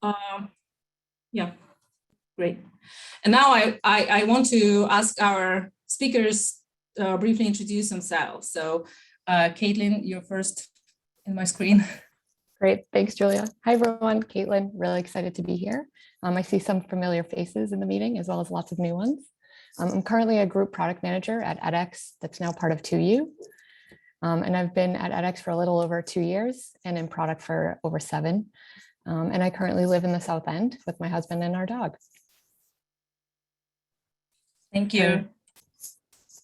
Yeah, great. And now I want to ask our speakers briefly introduce themselves. So Caitlin, you're first in my screen. Great, thanks, Julia. Hi, everyone. Caitlin, really excited to be here. I see some familiar faces in the meeting, as well as lots of new ones. I'm currently a group product manager at edX that's now part of 2U. And I've been at edX for a little over 2 years and in product for over 7. And I currently live in the South End with my husband and our dog. Thank you.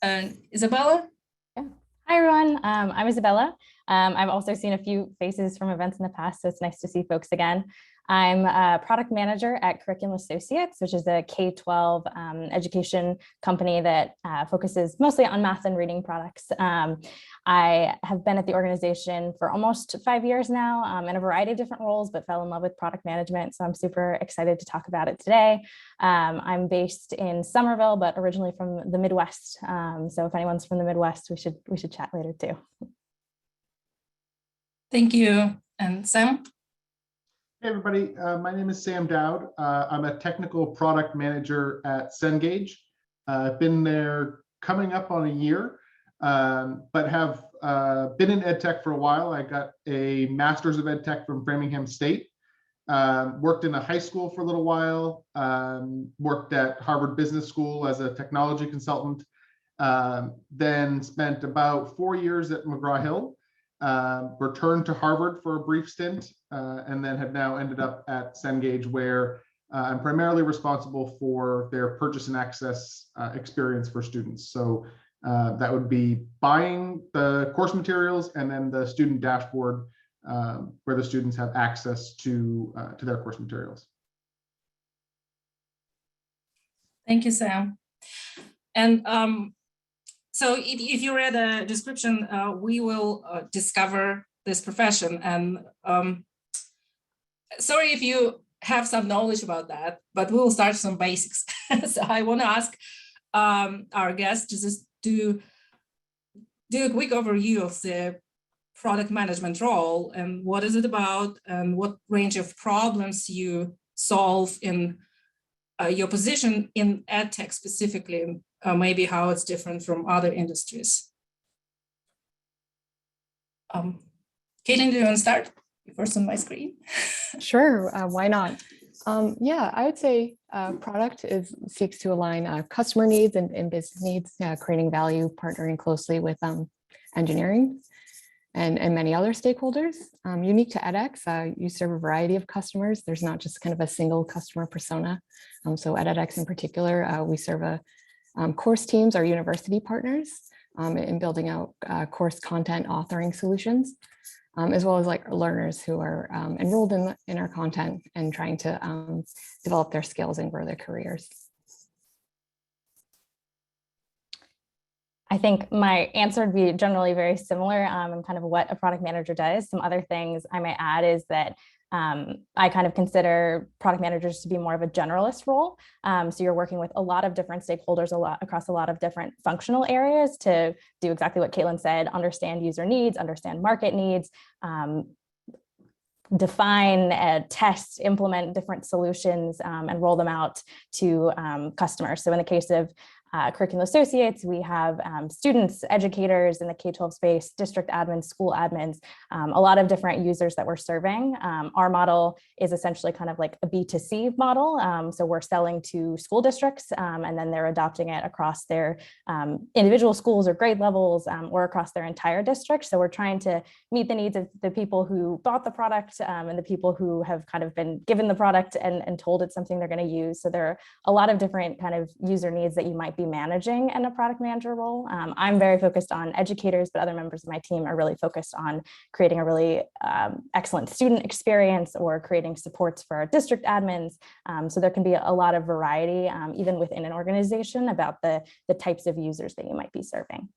And Isabella? Yeah. Hi, everyone. I'm Isabella. I've also seen a few faces from events in the past, so it's nice to see folks again. I'm a product manager at Curriculum Associates, which is a K-12 education company that focuses mostly on math and reading products. I have been at the organization for almost 5 years now in a variety of different roles, but fell in love with product management. So I'm super excited to talk about it today. I'm based in Somerville, but originally from the Midwest. So if anyone's from the Midwest, we should chat later too. Thank you. And Sam? Hey, everybody. My name is Sam Dowd. I'm a technical product manager at Cengage. I've been there coming up on a year, but have been in EdTech for a while. I got a master's of EdTech from Framingham State. Worked in a high school for a little while. Worked at Harvard Business School as a technology consultant. Then spent about 4 years at McGraw-Hill. Returned to Harvard for a brief stint, and then have now ended up at Cengage, where I'm primarily responsible for their purchase and access experience for students. So that would be buying the course materials and then the student dashboard where the students have access to their course materials. Thank you, Sam. And so if you read the description, we will discover this profession. And sorry if you have some knowledge about that, but we will start some basics. So I want to ask our guests to just do a quick overview of the product management role and what is it about and what range of problems you solve in your position in EdTech specifically. Maybe how it's different from other industries. Caitlin, do you want to start? You're first on my screen. Sure, why not? Yeah, I would say product seeks to align customer needs and business needs, creating value, partnering closely with engineering and many other stakeholders. Unique to edX, you serve a variety of customers. There's not just kind of a single customer persona. So at edX in particular, we serve course teams, our university partners, in building out course content authoring solutions, as well as like learners who are enrolled in our content and trying to develop their skills and grow their careers. I think my answer would be generally very similar and kind of what a product manager does. Some other things I might add is that I kind of consider product managers to be more of a generalist role. So you're working with a lot of different stakeholders across a lot of different functional areas to do exactly what Caitlin said, understand user needs, understand market needs, define, test, implement different solutions, and roll them out to customers. So in the case of Curriculum Associates, we have students, educators in the K-12 space, district admins, school admins, a lot of different users that we're serving. Our model is essentially kind of like a B2C model. So we're selling to school districts and then they're adopting it across their individual schools or grade levels or across their entire district. So we're trying to meet the needs of the people who bought the product and the people who have kind of been given the product and told it's something they're going to use. So there are a lot of different kind of user needs that you might be managing in a product manager role. I'm very focused on educators, but other members of my team are really focused on creating a really excellent student experience or creating supports for our district admins. So there can be a lot of variety, even within an organization, about the types of users that you might be serving.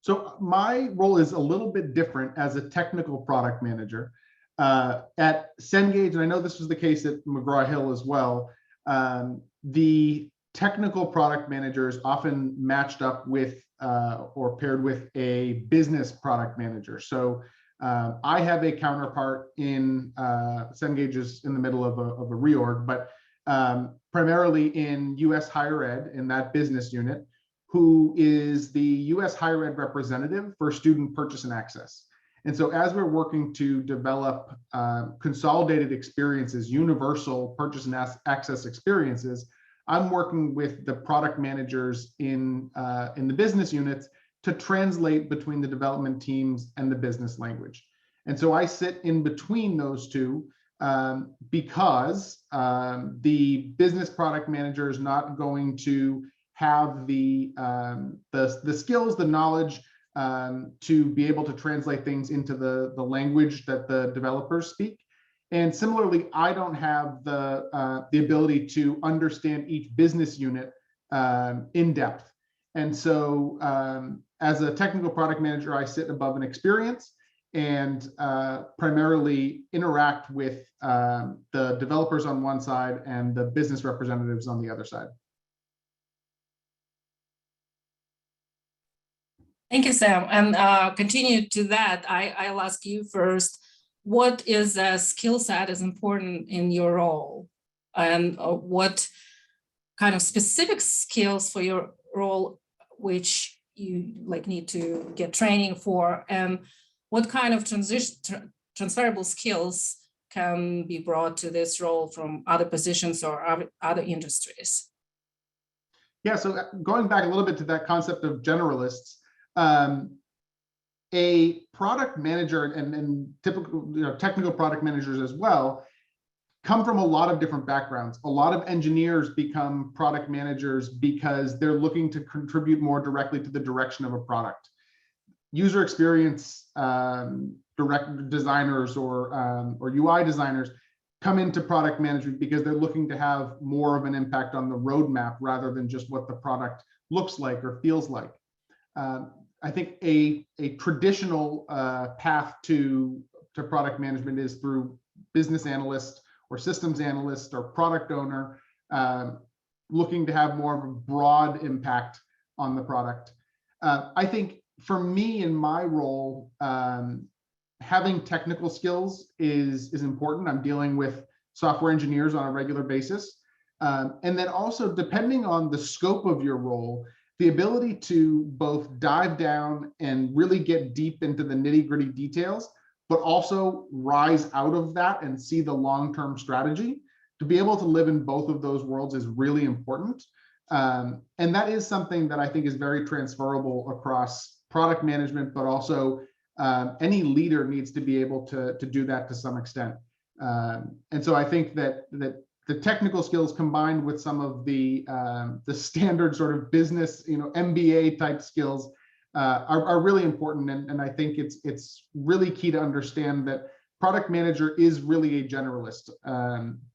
So my role is a little bit different as a technical product manager. At Cengage, and I know this was the case at McGraw-Hill as well, the technical product managers often matched up with or paired with a business product manager. So I have a counterpart in Cengage is in the middle of a reorg, but primarily in US higher ed in that business unit, who is the US higher ed representative for student purchase and access. And so as we're working to develop consolidated experiences, universal purchase and access experiences, I'm working with the product managers in the business units to translate between the development teams and the business language. And so I sit in between those two because the business product manager is not going to have the skills, the knowledge to be able to translate things into the language that the developers speak. And similarly, I don't have the ability to understand each business unit in depth. And so as a technical product manager, I sit above an experience and primarily interact with the developers on one side and the business representatives on the other side. Thank you, Sam. And continue to that, I'll ask you first, what is a skill set is important in your role? And what kind of specific skills for your role, which you need to get training for? And what kind of transferable skills can be brought to this role from other positions or other industries? Yeah, so going back a little bit to that concept of generalists, a product manager and typical technical product managers as well come from a lot of different backgrounds. A lot of engineers become product managers because they're looking to contribute more directly to the direction of a product. User experience direct designers or UI designers come into product management because they're looking to have more of an impact on the roadmap rather than just what the product looks like or feels like. I think a traditional path to product management is through business analyst or systems analyst or product owner, looking to have more of a broad impact on the product. I think for me in my role, having technical skills is important. I'm dealing with software engineers on a regular basis. And then also, depending on the scope of your role, the ability to both dive down and really get deep into the nitty-gritty details, but also rise out of that and see the long-term strategy. To be able to live in both of those worlds is really important. And that is something that I think is very transferable across product management, but also any leader needs to be able to do that to some extent. And so I think that the technical skills combined with some of the standard sort of business, MBA type skills are really important. And I think it's really key to understand that product manager is really a generalist.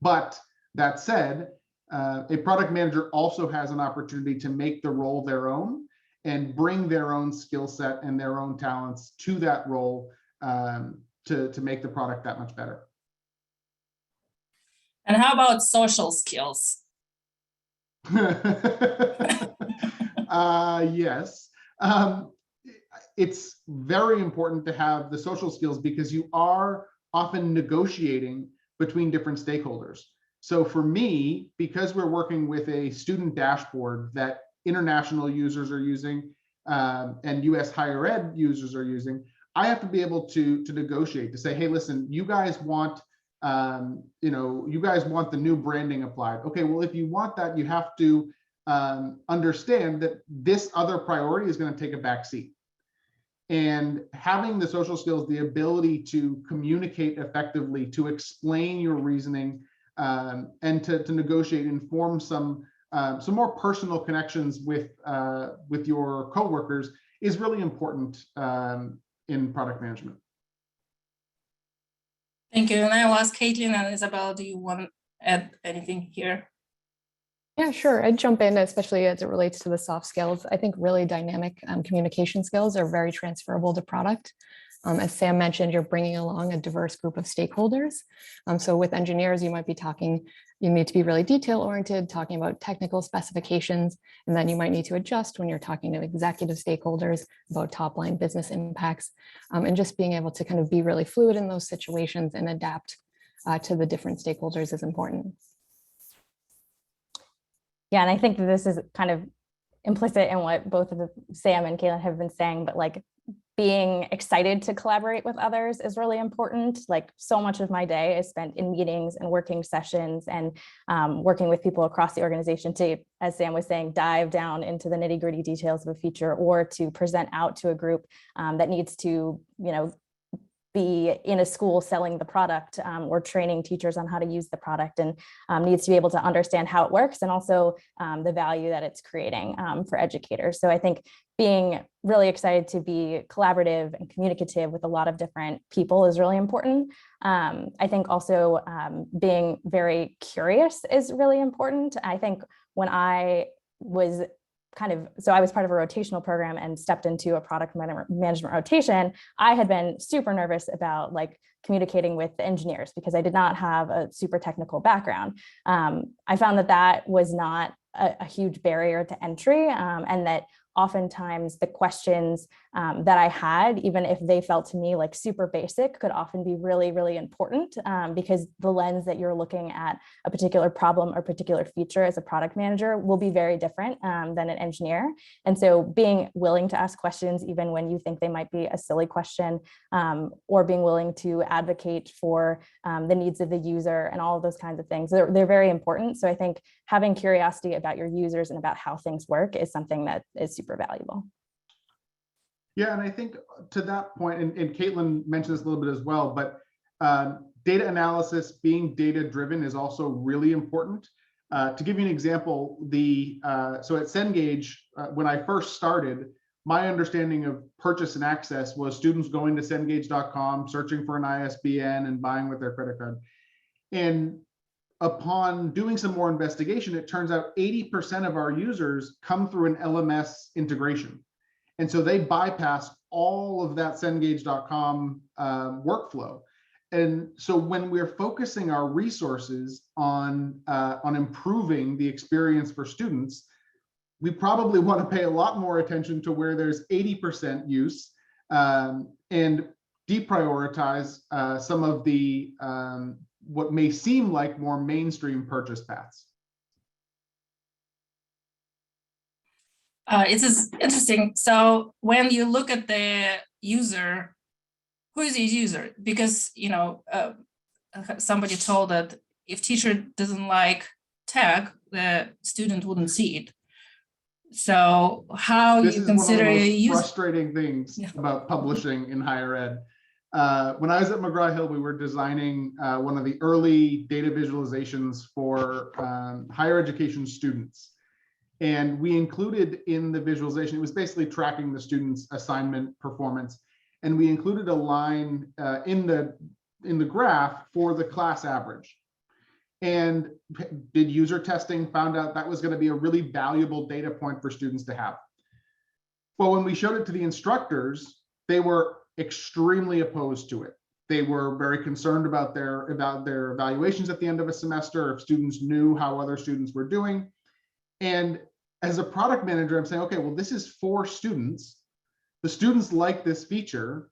But that said, a product manager also has an opportunity to make the role their own and bring their own skill set and their own talents to that role to make the product that much better. And how about social skills? Yes. It's very important to have the social skills because you are often negotiating between different stakeholders. So for me, because we're working with a student dashboard that international users are using and US higher ed users are using, I have to be able to negotiate to say, hey, listen, you guys want you guys want the new branding applied. Okay, well, if you want that, you have to understand that this other priority is going to take a back seat. And having the social skills, the ability to communicate effectively, to explain your reasoning, and to negotiate and form some more personal connections with your coworkers is really important in product management. Thank you. And I'll ask Caitlin and Isabel, do you want to add anything here? Yeah, sure. I'd jump in, especially as it relates to the soft skills. I think really dynamic communication skills are very transferable to product. As Sam mentioned, you're bringing along a diverse group of stakeholders. So with engineers, you might be talking, you need to be really detail oriented, talking about technical specifications, and then you might need to adjust when you're talking to executive stakeholders about top line business impacts, and just being able to kind of be really fluid in those situations and adapt to the different stakeholders is important. Yeah, and I think that this is kind of implicit in what both of Sam and Caitlin have been saying, but like being excited to collaborate with others is really important. Like so much of my day is spent in meetings and working sessions and working with people across the organization to, as Sam was saying, dive down into the nitty-gritty details of a feature or to present out to a group that needs to, be in a school selling the product or training teachers on how to use the product, and needs to be able to understand how it works and also the value that it's creating for educators. So I think being really excited to be collaborative and communicative with a lot of different people is really important. I think also being very curious is really important. I think when I was I was part of a rotational program and stepped into a product management rotation, I had been super nervous about like communicating with the engineers because I did not have a super technical background. I found that was not a huge barrier to entry, and that oftentimes the questions that I had, even if they felt to me like super basic, could often be really, really important because the lens that you're looking at a particular problem or particular feature as a product manager will be very different than an engineer. And so being willing to ask questions, even when you think they might be a silly question, or being willing to advocate for the needs of the user and all of those kinds of things, they're very important. So I think having curiosity about your users and about how things work is something that is super valuable. Yeah, and I think to that point, and Caitlin mentioned this a little bit as well, but data analysis, being data driven is also really important. To give you an example, so at Cengage, when I first started, my understanding of purchase and access was students going to cengage.com, searching for an ISBN and buying with their credit card. And upon doing some more investigation, it turns out 80% of our users come through an LMS integration. And so they bypass all of that cengage.com workflow. And so when we're focusing our resources on improving the experience for students, we probably want to pay a lot more attention to where there's 80% use and deprioritize some of the what may seem like more mainstream purchase paths. It is interesting. So when you look at the user, who is the user? Because somebody told that if teacher doesn't like tech, the student wouldn't see it. So how this you is consider one of the a most user? frustrating things about publishing in higher ed. When I was at McGraw-Hill, we were designing one of the early data visualizations for higher education students. And we included in the visualization, it was basically tracking the students' assignment performance. And we included a line in the graph for the class average. And did user testing, found out that was going to be a really valuable data point for students to have. Well, when we showed it to the instructors, they were extremely opposed to it. They were very concerned about their evaluations at the end of a semester, if students knew how other students were doing. And as a product manager, I'm saying, okay, well, this is for students. The students like this feature,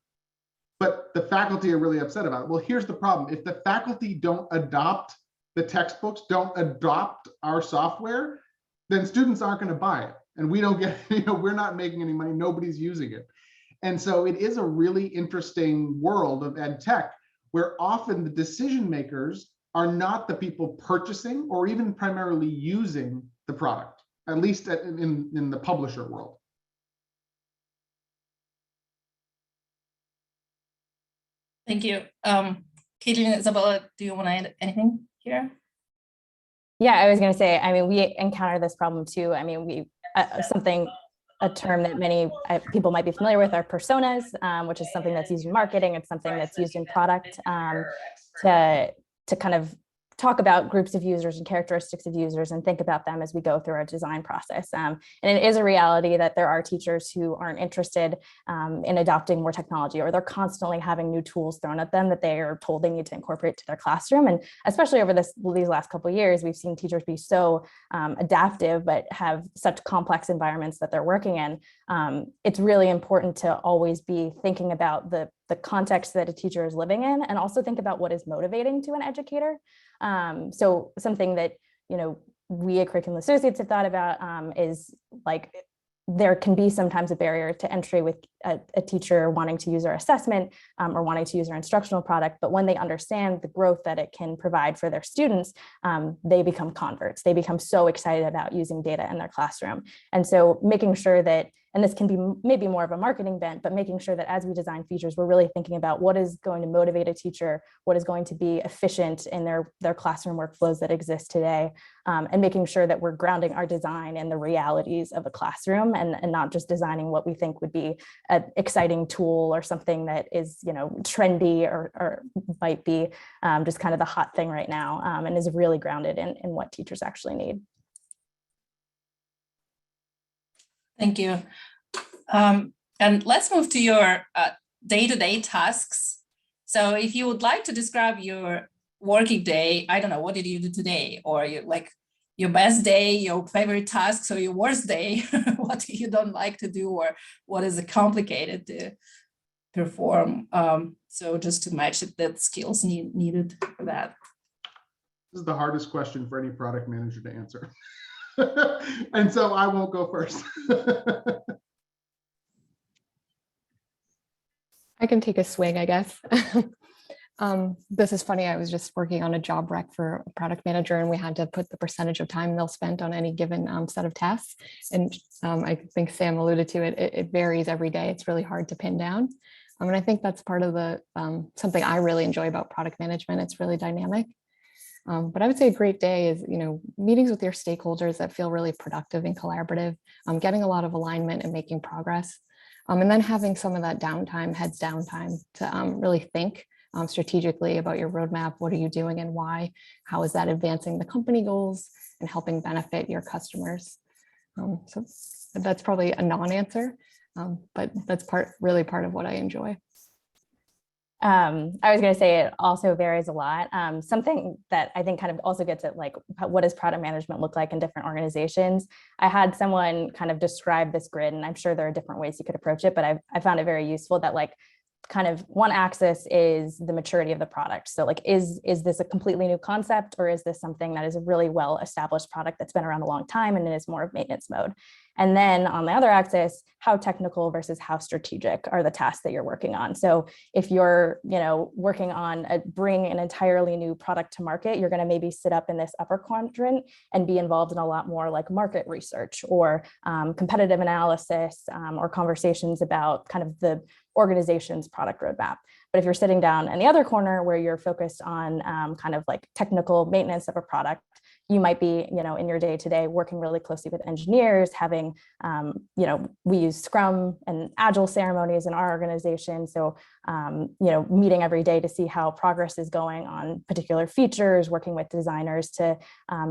but the faculty are really upset about it. Well, here's the problem. If the faculty don't adopt the textbooks, don't adopt our software, then students aren't going to buy it. And we don't get, we're not making any money. Nobody's using it. And so it is a really interesting world of ed tech where often the decision makers are not the people purchasing or even primarily using the product, at least in the publisher world. Thank you. Caitlin, Isabella, do you want to add anything here? Yeah, I was going to say, I mean, we encounter this problem too. I mean, a term that many people might be familiar with are personas, which is something that's used in marketing. It's something that's used in product to kind of talk about groups of users and characteristics of users and think about them as we go through our design process. And it is a reality that there are teachers who aren't interested in adopting more technology, or they're constantly having new tools thrown at them that they are told they need to incorporate to their classroom. And especially over these last couple of years, we've seen teachers be so adaptive, but have such complex environments that they're working in. It's really important to always be thinking about the context that a teacher is living in, and also think about what is motivating to an educator. So something that, we at Curriculum Associates have thought about is like, there can be sometimes a barrier to entry with a teacher wanting to use our assessment or wanting to use our instructional product. But when they understand the growth that it can provide for their students, they become converts. They become so excited about using data in their classroom. And so making sure that, and this can be maybe more of a marketing bent, but making sure that as we design features, we're really thinking about what is going to motivate a teacher, what is going to be efficient in their classroom workflows that exist today, and making sure that we're grounding our design in the realities of a classroom, and not just designing what we think would be an exciting tool or something that is, trendy or might be just kind of the hot thing right now, and is really grounded in what teachers actually need. Thank you. And let's move to your day-to-day tasks. So if you would like to describe your working day, I don't know, what did you do today? Or your best day, your favorite tasks, or your worst day, what you don't like to do, or what is complicated to perform. So just to match the skills needed for that. This is the hardest question for any product manager to answer. And so I won't go first. I can take a swing, I guess. This is funny. I was just working on a job rec for a product manager, and we had to put the percentage of time they'll spend on any given set of tasks. And I think Sam alluded to it. It varies every day. It's really hard to pin down. And I think that's part of the something I really enjoy about product management. It's really dynamic. But I would say a great day is, meetings with your stakeholders that feel really productive and collaborative, getting a lot of alignment and making progress. And then having some of that downtime, heads down time to really think strategically about your roadmap. What are you doing and why? How is that advancing the company goals and helping benefit your customers? So that's probably a non-answer, but that's really part of what I enjoy. I was going to say it also varies a lot. Something that I think kind of also gets at like, what does product management look like in different organizations? I had someone kind of describe this grid, and I'm sure there are different ways you could approach it, but I found it very useful that like kind of one axis is the maturity of the product. So like, is this a completely new concept, or is this something that is a really well-established product that's been around a long time and it is more of maintenance mode? And then on the other axis, how technical versus how strategic are the tasks that you're working on? So if you're, working on bring an entirely new product to market, you're going to maybe sit up in this upper quadrant and be involved in a lot more like market research or competitive analysis or conversations about kind of the organization's product roadmap. But if you're sitting down in the other corner where you're focused on kind of like technical maintenance of a product, you might be, in your day-to-day working really closely with engineers, having, we use Scrum and Agile ceremonies in our organization. So, meeting every day to see how progress is going on particular features, working with designers to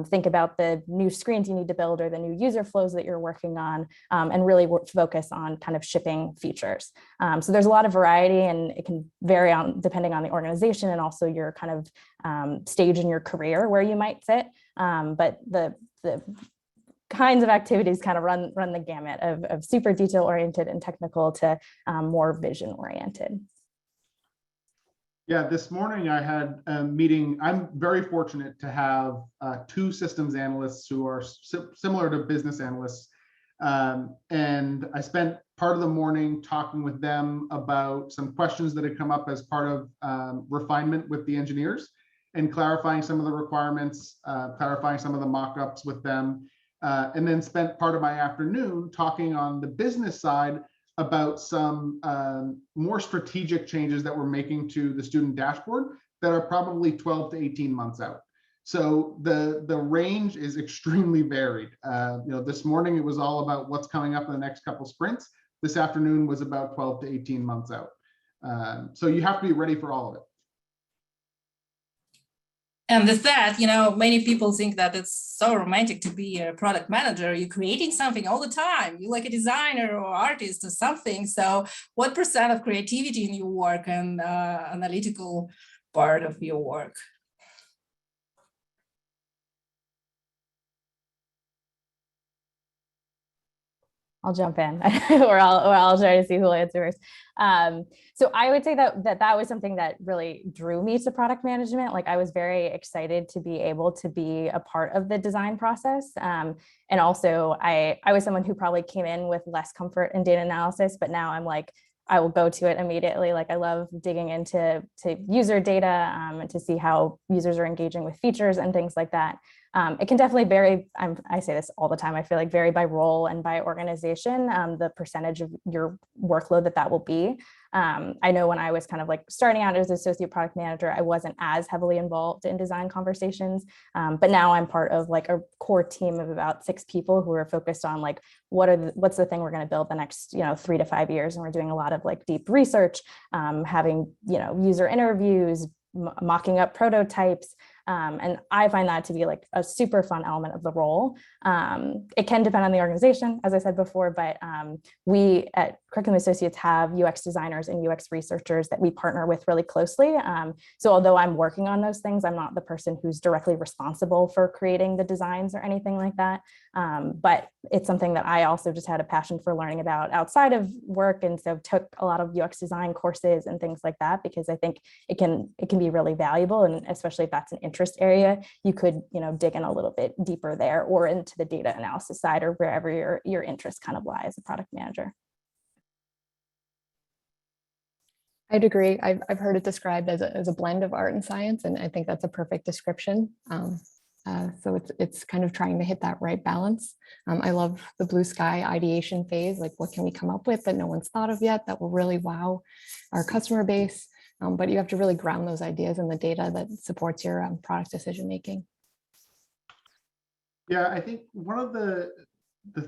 think about the new screens you need to build or the new user flows that you're working on, and really focus on kind of shipping features. So there's a lot of variety, and it can vary depending on the organization and also your kind of stage in your career where you might sit. But the kinds of activities kind of run the gamut of super detail oriented and technical to more vision oriented. Yeah, this morning I had a meeting. I'm very fortunate to have two systems analysts who are similar to business analysts. And I spent part of the morning talking with them about some questions that had come up as part of refinement with the engineers, and clarifying some of the requirements, clarifying some of the mock-ups with them, and then spent part of my afternoon talking on the business side about some more strategic changes that we're making to the student dashboard that are probably 12 to 18 months out. So the range is extremely varied. This morning it was all about what's coming up in the next couple sprints. This afternoon was about 12 to 18 months out. So you have to be ready for all of it. And with that, you know, many people think that it's so romantic to be a product manager. You're creating something all the time. You're like a designer or artist or something. So what percent of creativity in your work and analytical part of your work? I'll jump in or I'll try to see who will answer first. So I would say that was something that really drew me to product management. Like I was very excited to be able to be a part of the design process. And also I was someone who probably came in with less comfort in data analysis, but now I'm like, I will go to it immediately. Like I love digging into user data and to see how users are engaging with features and things like that. It can definitely vary. I say this all the time. I feel like vary by role and by organization, the percentage of your workload that will be. I know when I was kind of like starting out as associate product manager, I wasn't as heavily involved in design conversations, but now I'm part of like a core team of about 6 people who are focused on like what's the thing we're going to build the next 3 to 5 years, and we're doing a lot of like deep research, having user interviews, mocking up prototypes. And I find that to be like a super fun element of the role. It can depend on the organization, as I said before, but we at Curriculum Associates have UX designers and UX researchers that we partner with really closely. So although I'm working on those things, I'm not the person who's directly responsible for creating the designs or anything like that. But it's something that I also just had a passion for learning about outside of work. And so took a lot of UX design courses and things like that, because I think it can be really valuable. And especially if that's an interest area, you could, dig in a little bit deeper there or into the data analysis side or wherever your interest kind of lie as a product manager. I'd agree. I've heard it described as a blend of art and science, and I think that's a perfect description. So it's kind of trying to hit that right balance. I love the blue sky ideation phase, like what can we come up with that no one's thought of yet that will really wow our customer base. But you have to really ground those ideas in the data that supports your product decision making. Yeah, I think one of the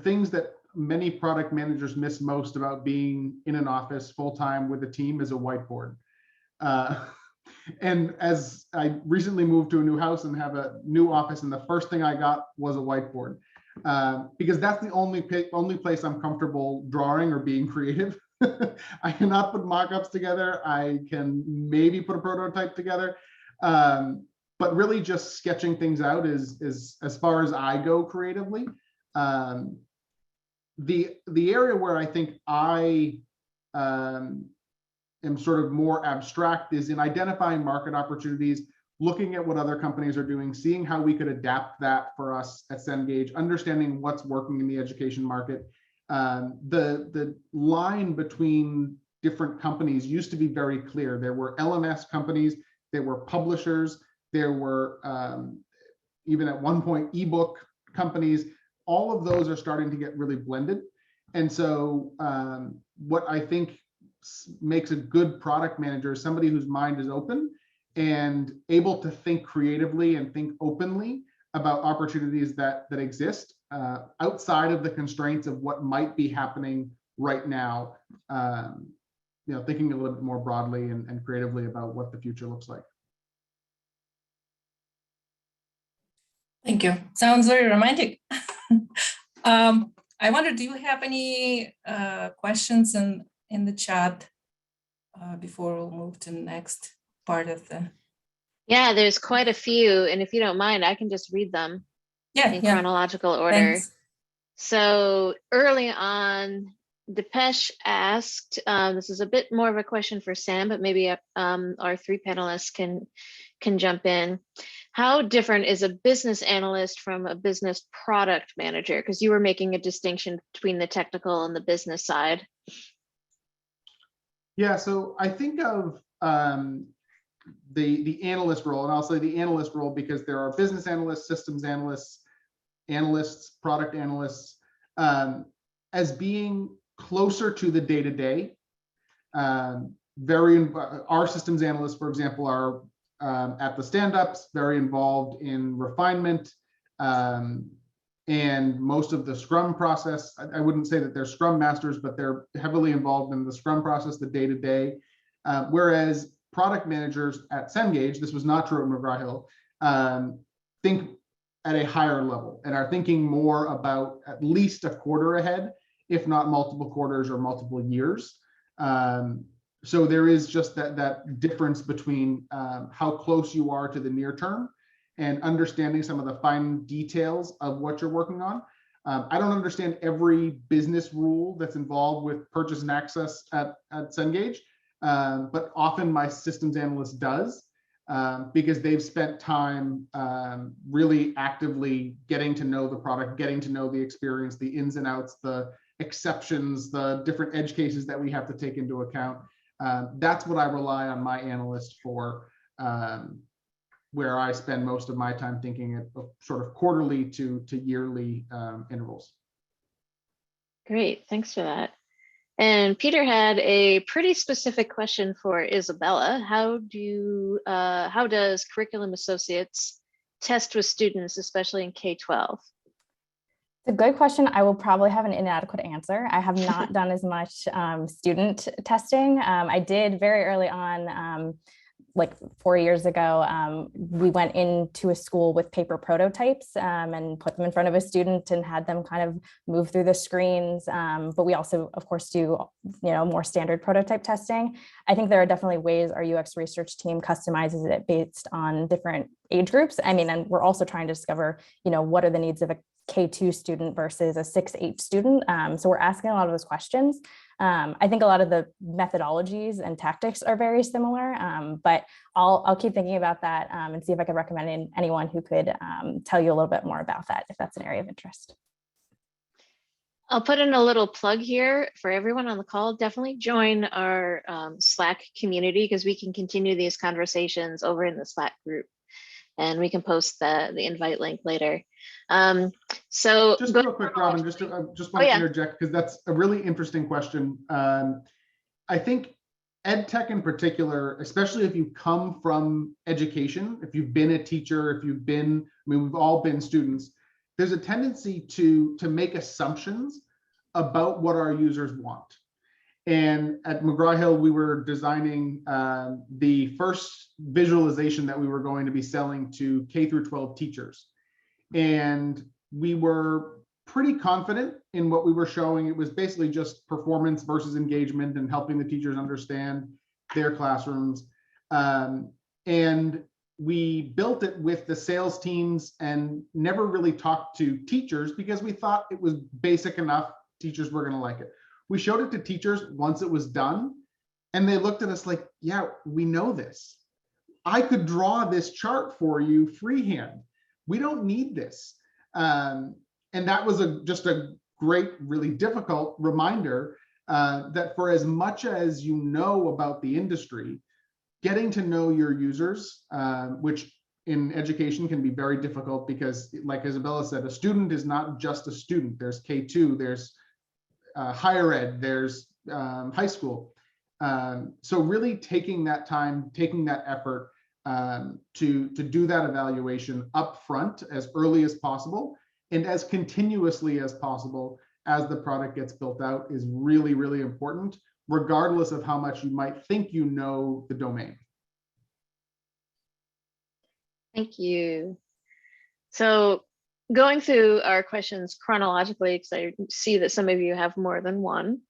things that many product managers miss most about being in an office full-time with a team is a whiteboard. And as I recently moved to a new house and have a new office, and the first thing I got was a whiteboard, because that's the only place I'm comfortable drawing or being creative. I cannot put mock-ups together. I can maybe put a prototype together, but really just sketching things out is as far as I go creatively. The area where I think I am sort of more abstract is in identifying market opportunities, looking at what other companies are doing, seeing how we could adapt that for us at Cengage, understanding what's working in the education market. The line between different companies used to be very clear. There were LMS companies, there were publishers, there were even at one point ebook companies. All of those are starting to get really blended. And so what I think makes a good product manager is somebody whose mind is open and able to think creatively and think openly about opportunities that exist outside of the constraints of what might be happening right now. Thinking a little bit more broadly and creatively about what the future looks like. Thank you. Sounds very romantic. I wonder, do you have any questions in the chat before we'll move to the next part of the... Yeah, there's quite a few. And if you don't mind, I can just read them in chronological order. Thanks. So early on, Depeche asked, this is a bit more of a question for Sam, but maybe our 3 panelists can jump in. How different is a business analyst from a business product manager? Because you were making a distinction between the technical and the business side. Yeah, so I think of the analyst role, and I'll say the analyst role because there are business analysts, systems analysts, product analysts, as being closer to the day-to-day. Our systems analysts, for example, are at the stand-ups, very involved in refinement and most of the Scrum process. I wouldn't say that they're Scrum masters, but they're heavily involved in the Scrum process, the day-to-day. Whereas product managers at Cengage, this was not true at McGraw-Hill, think at a higher level and are thinking more about at least a quarter ahead, if not multiple quarters or multiple years. So there is just that difference between how close you are to the near term and understanding some of the fine details of what you're working on. I don't understand every business rule that's involved with purchase and access at Cengage, but often my systems analyst does, because they've spent time really actively getting to know the product, getting to know the experience, the ins and outs, the exceptions, the different edge cases that we have to take into account. That's what I rely on my analyst for, where I spend most of my time thinking of sort of quarterly to yearly intervals. Great, thanks for that. And Peter had a pretty specific question for Isabella. How does Curriculum Associates test with students, especially in K-12? It's a good question. I will probably have an inadequate answer. I have not done as much student testing. I did very early on, like 4 years ago, we went into a school with paper prototypes and put them in front of a student and had them kind of move through the screens. But we also, of course, do more standard prototype testing. I think there are definitely ways our UX research team customizes it based on different age groups. I mean, and we're also trying to discover, what are the needs of a K2 student versus a 6-8 student. So we're asking a lot of those questions. I think a lot of the methodologies and tactics are very similar, but I'll keep thinking about that and see if I can recommend anyone who could tell you a little bit more about that, if that's an area of interest. I'll put in a little plug here for everyone on the call. Definitely join our Slack community, because we can continue these conversations over in the Slack group, and we can post the invite link later. So just real quick, Robin, just want to interject, because that's a really interesting question. I think EdTech in particular, especially if you come from education, if you've been a teacher, if you've been, we've all been students, there's a tendency to make assumptions about what our users want. And at McGraw-Hill, we were designing the first visualization that we were going to be selling to K through 12 teachers. And we were pretty confident in what we were showing. It was basically just performance versus engagement and helping the teachers understand their classrooms. And we built it with the sales teams and never really talked to teachers, because we thought it was basic enough, teachers were going to like it. We showed it to teachers once it was done, and they looked at us like, yeah, we know this. I could draw this chart for you freehand. We don't need this. And that was just a great, really difficult reminder that for as much as you know about the industry, getting to know your users, which in education can be very difficult, because like Isabella said, a student is not just a student. There's K2, there's higher ed, there's high school. So really taking that time, taking that effort to do that evaluation up front as early as possible and as continuously as possible as the product gets built out is really, really important, regardless of how much you might think you know the domain. Thank you. So going through our questions chronologically, because I see that some of you have more than one.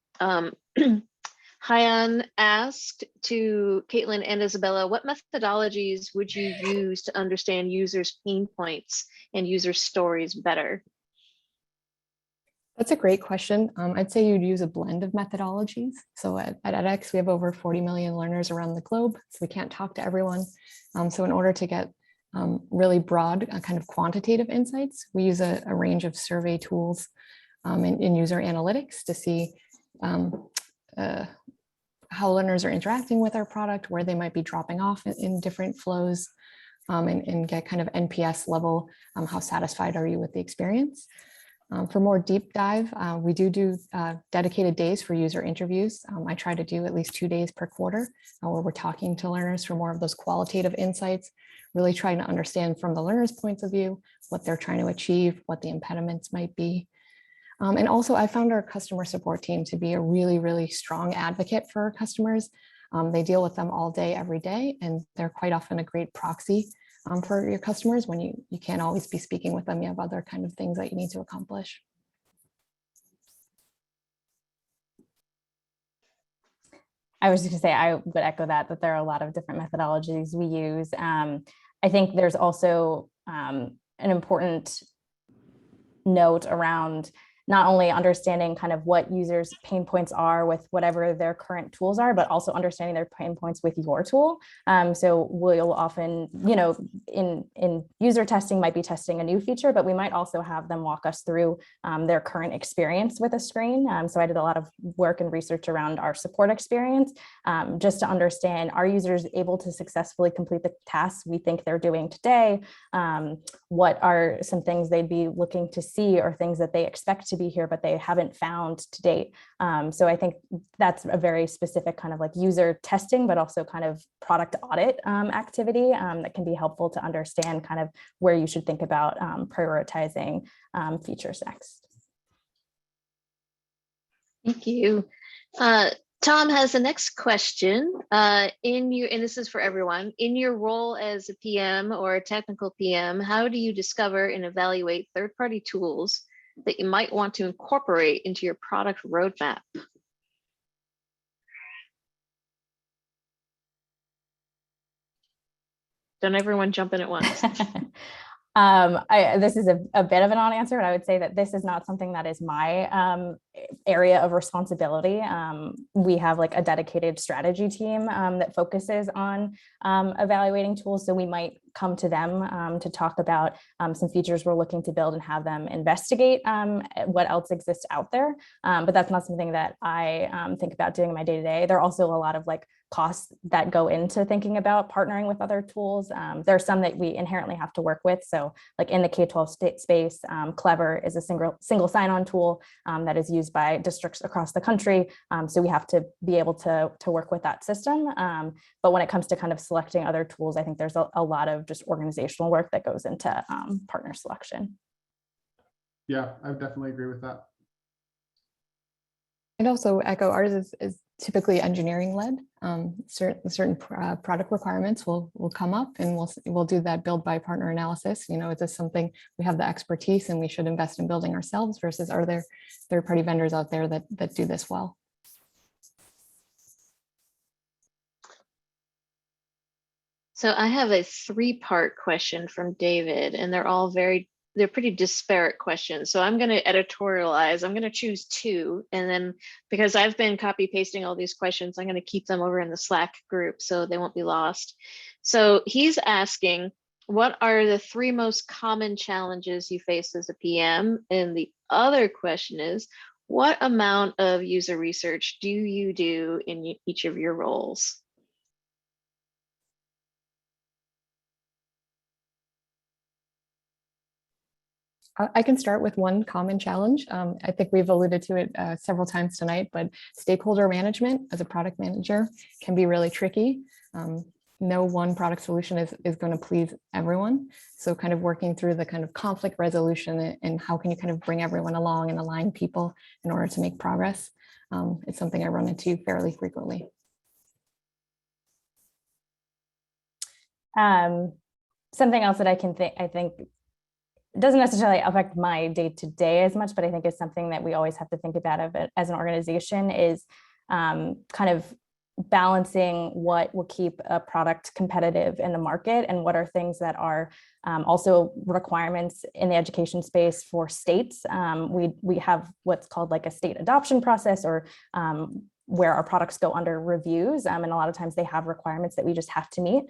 Hyan asked to Caitlin and Isabella, what methodologies would you use to understand users' pain points and user stories better? That's a great question. I'd say you'd use a blend of methodologies. So at edX, we have over 40 million learners around the globe, so we can't talk to everyone. So in order to get really broad kind of quantitative insights, we use a range of survey tools in user analytics to see how learners are interacting with our product, where they might be dropping off in different flows, and get kind of NPS level, how satisfied are you with the experience. For more deep dive, we do dedicated days for user interviews. I try to do at least 2 days per quarter where we're talking to learners for more of those qualitative insights, really trying to understand from the learner's points of view, what they're trying to achieve, what the impediments might be. And also I found our customer support team to be a really, really strong advocate for our customers. They deal with them all day, every day, and they're quite often a great proxy for your customers when you can't always be speaking with them. You have other kind of things that you need to accomplish. I was just gonna say, I would echo that there are a lot of different methodologies we use. I think there's also an important note around not only understanding kind of what users' pain points are with whatever their current tools are, but also understanding their pain points with your tool. So we'll often, in user testing, might be testing a new feature, but we might also have them walk us through their current experience with a screen. So I did a lot of work and research around our support experience, just to understand, are users able to successfully complete the tasks we think they're doing today? What are some things they'd be looking to see, or things that they expect to be here, but they haven't found to date. So I think that's a very specific kind of like user testing, but also kind of product audit activity that can be helpful to understand kind of where you should think about prioritizing features next. Thank you. Tom has the next question. And this is for everyone, in your role as a PM or a technical PM, how do you discover and evaluate third-party tools that you might want to incorporate into your product roadmap? Don't everyone jump in at once. This is a bit of a non-answer, but I would say that this is not something that is my area of responsibility. We have like a dedicated strategy team that focuses on evaluating tools. So we might come to them to talk about some features we're looking to build and have them investigate what else exists out there. But that's not something that I think about doing in my day-to-day. There are also a lot of like costs that go into thinking about partnering with other tools. There are some that we inherently have to work with. So like in the K-12 space, Clever is a single sign-on tool that is used by districts across the country. So we have to be able to work with that system. But when it comes to kind of selecting other tools, I think there's a lot of just organizational work that goes into partner selection. Yeah, I would definitely agree with that. I'd also echo ours is typically engineering led. Certain product requirements will come up, and we'll do that build by partner analysis. Is this something we have the expertise and we should invest in building ourselves, versus are there third-party vendors out there that do this well? So I have a 3-part question from David, and they're pretty disparate questions. So I'm going to editorialize. I'm going to choose 2. And then because I've been copy pasting all these questions, I'm going to keep them over in the Slack group so they won't be lost. So he's asking, what are the 3 most common challenges you face as a PM? And the other question is, what amount of user research do you do in each of your roles? I can start with one common challenge. I think we've alluded to it several times tonight, but stakeholder management as a product manager can be really tricky. No one product solution is going to please everyone. So kind of working through the kind of conflict resolution and how can you kind of bring everyone along and align people in order to make progress. It's something I run into fairly frequently. Something else that I think doesn't necessarily affect my day-to-day as much, but I think is something that we always have to think about of it as an organization is kind of balancing what will keep a product competitive in the market and what are things that are also requirements in the education space for states. We have what's called like a state adoption process, or where our products go under reviews. And a lot of times they have requirements that we just have to meet.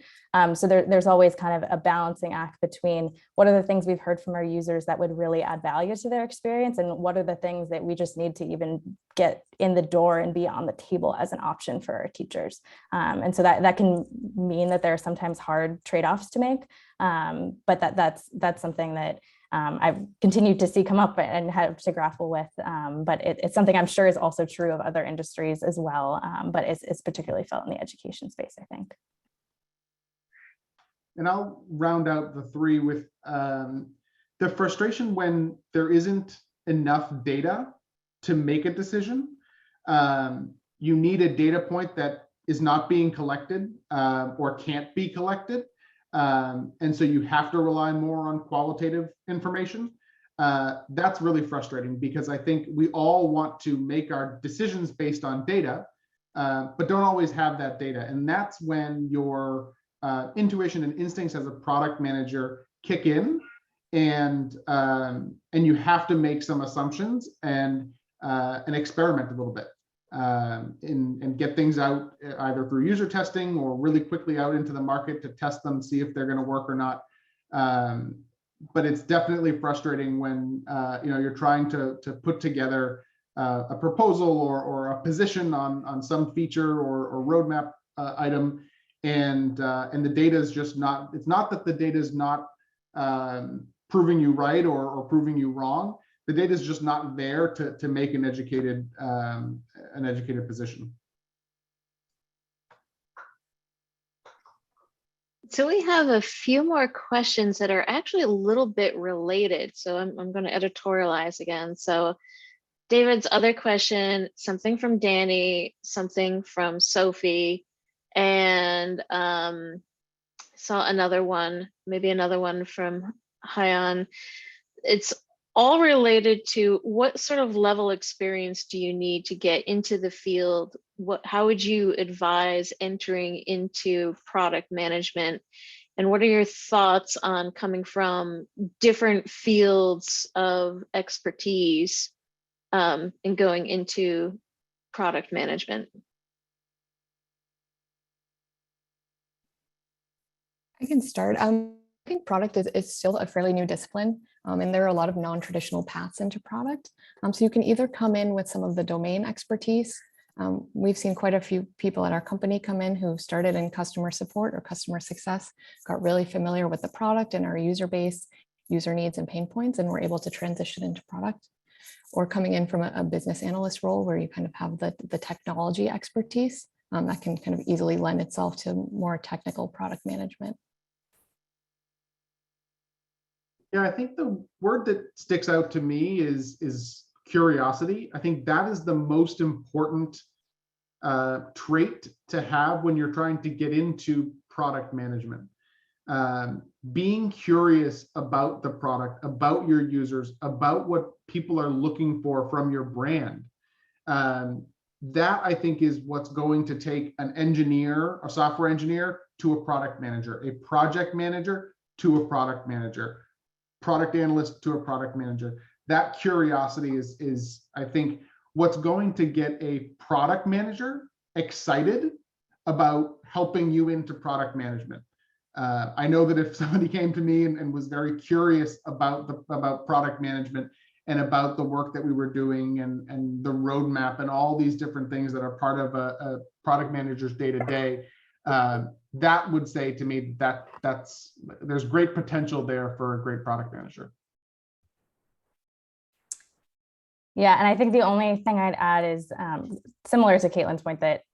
So there's always kind of a balancing act between what are the things we've heard from our users that would really add value to their experience, and what are the things that we just need to even get in the door and be on the table as an option for our teachers. And so that can mean that there are sometimes hard trade-offs to make. But that's something that I've continued to see come up and have to grapple with, but it's something I'm sure is also true of other industries as well, but it's particularly felt in the education space, I think. And I'll round out the 3 with the frustration when there isn't enough data to make a decision. You need a data point that is not being collected or can't be collected. And so you have to rely more on qualitative information. That's really frustrating because I think we all want to make our decisions based on data, but don't always have that data. And that's when your intuition and instincts as a product manager kick in, and you have to make some assumptions and experiment a little bit, and get things out either through user testing or really quickly out into the market to test them, see if they're going to work or not. But it's definitely frustrating when you're trying to put together a proposal or a position on some feature or roadmap item, and the data is just not. It's not that the data is not proving you right or proving you wrong. The data is just not there to make an educated position. So we have a few more questions that are actually a little bit related. So I'm going to editorialize again. So David's other question, something from Danny, something from Sophie, and saw another one, maybe another one from Hyan. It's all related to what sort of level experience do you need to get into the field? How would you advise entering into product management? And what are your thoughts on coming from different fields of expertise and going into product management? I can start. I think product is still a fairly new discipline, and there are a lot of non-traditional paths into product. So you can either come in with some of the domain expertise. We've seen quite a few people at our company come in who started in customer support or customer success, got really familiar with the product and our user base, user needs and pain points, and were able to transition into product. Or coming in from a business analyst role where you kind of have the technology expertise that can kind of easily lend itself to more technical product management. Yeah, I think the word that sticks out to me is curiosity. I think that is the most important trait to have when you're trying to get into product management. Being curious about the product, about your users, about what people are looking for from your brand. That I think is what's going to take an engineer, a software engineer, to a product manager, a project manager to a product manager, product analyst to a product manager. That curiosity is I think what's going to get a product manager excited about helping you into product management. I know that if somebody came to me and was very curious about product management and about the work that we were doing and the roadmap and all these different things that are part of a product manager's day-to-day, that would say to me that there's great potential there for a great product manager. Yeah, and I think the only thing I'd add is similar to Caitlin's point that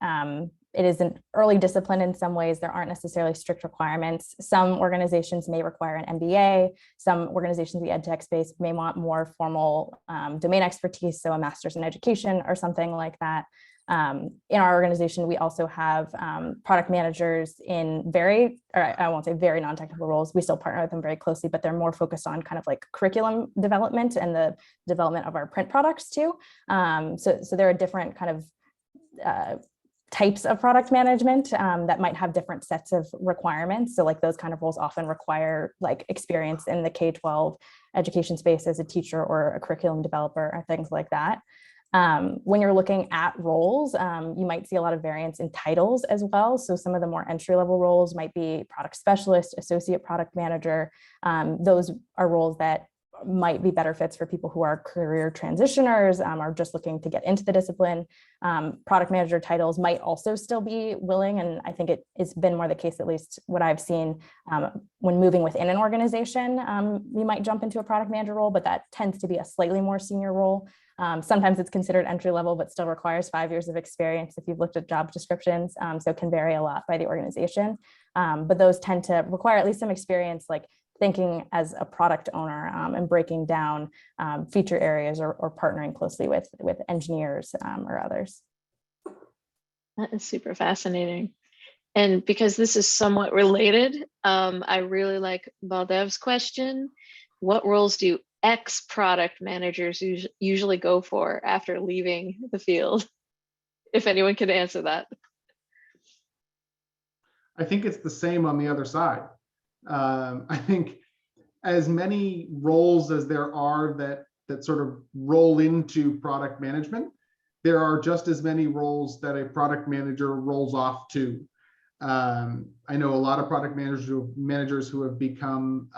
it is an early discipline in some ways. There aren't necessarily strict requirements. Some organizations may require an MBA. Some organizations in the EdTech space may want more formal domain expertise, so a master's in education or something like that. In our organization, we also have product managers in I won't say very non-technical roles. We still partner with them very closely, but they're more focused on kind of like curriculum development and the development of our print products too. So there are different kind of types of product management that might have different sets of requirements. So like those kind of roles often require like experience in the K-12 education space as a teacher or a curriculum developer or things like that. When you're looking at roles, you might see a lot of variance in titles as well. So some of the more entry-level roles might be product specialist, associate product manager. Those are roles that might be better fits for people who are career transitioners or just looking to get into the discipline. Product manager titles might also still be willing, and I think it's been more the case, at least what I've seen, when moving within an organization, we might jump into a product manager role, but that tends to be a slightly more senior role. Sometimes it's considered entry level, but still requires 5 years of experience if you've looked at job descriptions. So it can vary a lot by the organization. But those tend to require at least some experience, like thinking as a product owner and breaking down feature areas or partnering closely with engineers or others. That is super fascinating. And because this is somewhat related, I really like Baldev's question. What roles do ex-product managers usually go for after leaving the field? If anyone can answer that. I think it's the same on the other side. I think as many roles as there are that sort of roll into product management, there are just as many roles that a product manager rolls off to. I know a lot of product managers who have become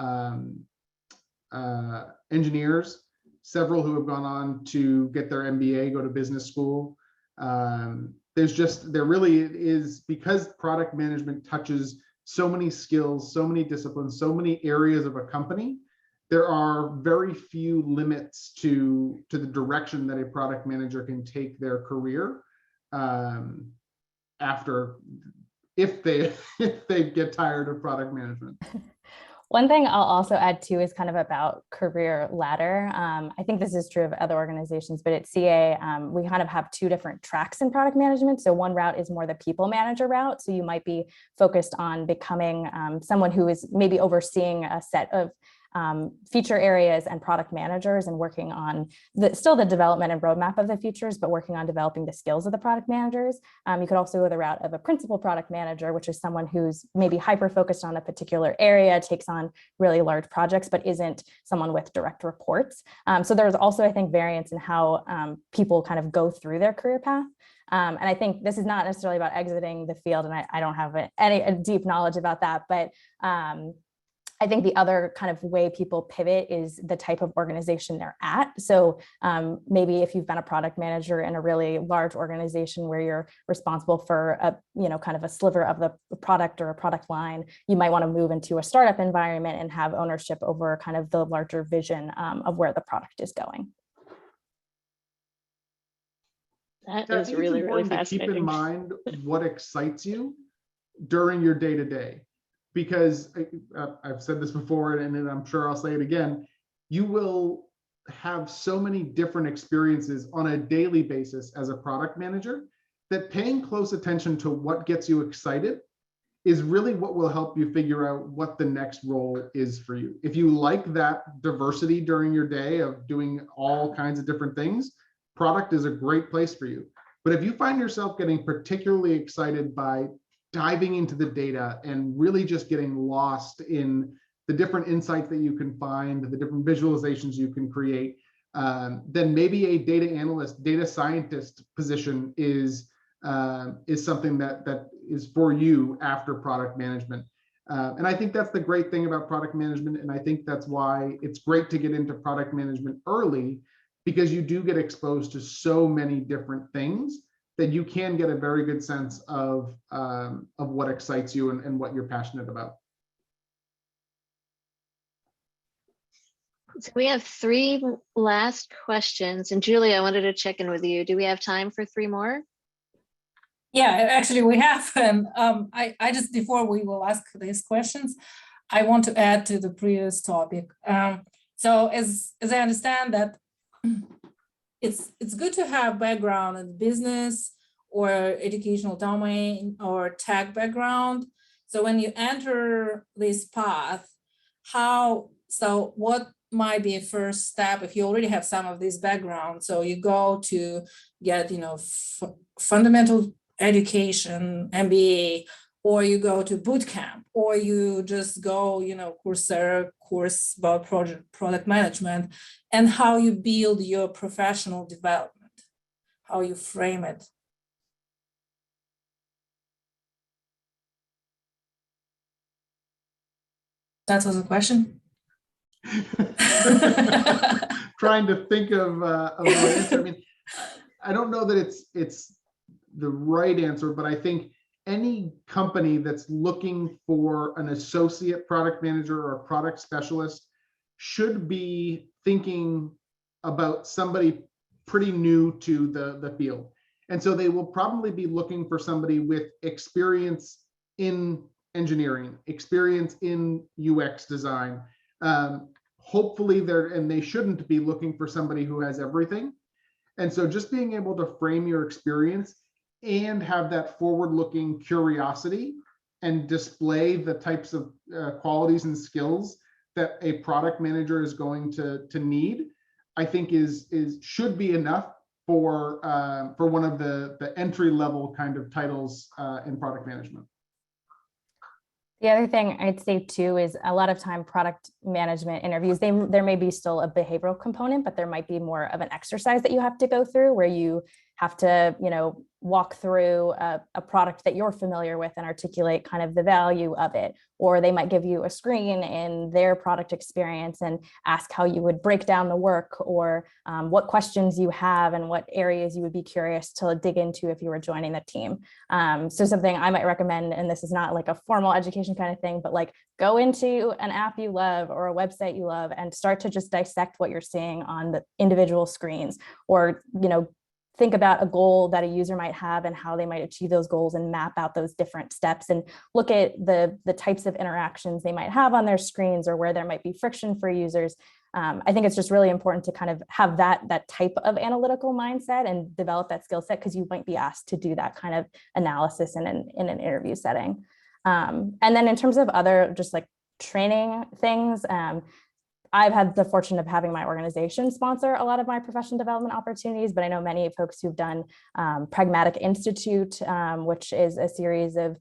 engineers, several who have gone on to get their MBA, go to business school. There really is, because product management touches so many skills, so many disciplines, so many areas of a company, there are very few limits to the direction that a product manager can take their career after, if they get tired of product management. One thing I'll also add too is kind of about career ladder. I think this is true of other organizations, but at CA, we kind of have two different tracks in product management. So one route is more the people manager route. So you might be focused on becoming someone who is maybe overseeing a set of feature areas and product managers, and working on still the development and roadmap of the features, but working on developing the skills of the product managers. You could also go the route of a principal product manager, which is someone who's maybe hyper-focused on a particular area, takes on really large projects, but isn't someone with direct reports. So there's also, I think, variance in how people kind of go through their career path. And I think this is not necessarily about exiting the field, and I don't have any deep knowledge about that, but I think the other kind of way people pivot is the type of organization they're at. So maybe if you've been a product manager in a really large organization where you're responsible for kind of a sliver of the product or a product line, you might want to move into a startup environment and have ownership over kind of the larger vision of where the product is going. That is really, really fascinating. To keep in mind what excites you during your day-to-day. Because I've said this before, and I'm sure I'll say it again, you will have so many different experiences on a daily basis as a product manager that paying close attention to what gets you excited is really what will help you figure out what the next role is for you. If you like that diversity during your day of doing all kinds of different things, product is a great place for you. But if you find yourself getting particularly excited by diving into the data and really just getting lost in the different insights that you can find, the different visualizations you can create, then maybe a data analyst, data scientist position is something that is for you after product management. And I think that's the great thing about product management. And I think that's why it's great to get into product management early, because you do get exposed to so many different things that you can get a very good sense of what excites you and what you're passionate about. So we have 3 last questions. And Julie, I wanted to check in with you. Do we have time for 3 more? Yeah, actually we have. I just, before we will ask these questions, I want to add to the previous topic. So as I understand that, it's good to have background in business or educational domain or tech background. So when you enter this path, what might be a first step if you already have some of this background? So you go to get, fundamental education, MBA, or you go to boot camp, or you just go, Coursera course about product management, and how you build your professional development, how you frame it. That was a question. Trying to think of an answer. I mean, I don't know that it's the right answer, but I think any company that's looking for an associate product manager or a product specialist should be thinking about somebody pretty new to the field. And so they will probably be looking for somebody with experience in engineering, experience in UX design. Hopefully they shouldn't be looking for somebody who has everything. And so just being able to frame your experience and have that forward-looking curiosity and display the types of qualities and skills that a product manager is going to need, I think should be enough for one of the entry level kind of titles in product management. The other thing I'd say too is a lot of time product management interviews, there may be still a behavioral component, but there might be more of an exercise that you have to go through where you have to, walk through a product that you're familiar with and articulate kind of the value of it. Or they might give you a screen in their product experience and ask how you would break down the work, or what questions you have and what areas you would be curious to dig into if you were joining the team. So something I might recommend, and this is not like a formal education kind of thing, but like go into an app you love or a website you love and start to just dissect what you're seeing on the individual screens, or, think about a goal that a user might have and how they might achieve those goals and map out those different steps and look at the types of interactions they might have on their screens or where there might be friction for users. I think it's just really important to kind of have that type of analytical mindset and develop that skill set, because you might be asked to do that kind of analysis in an interview setting. And then in terms of other just like training things, I've had the fortune of having my organization sponsor a lot of my professional development opportunities, but I know many folks who've done Pragmatic Institute, which is a series of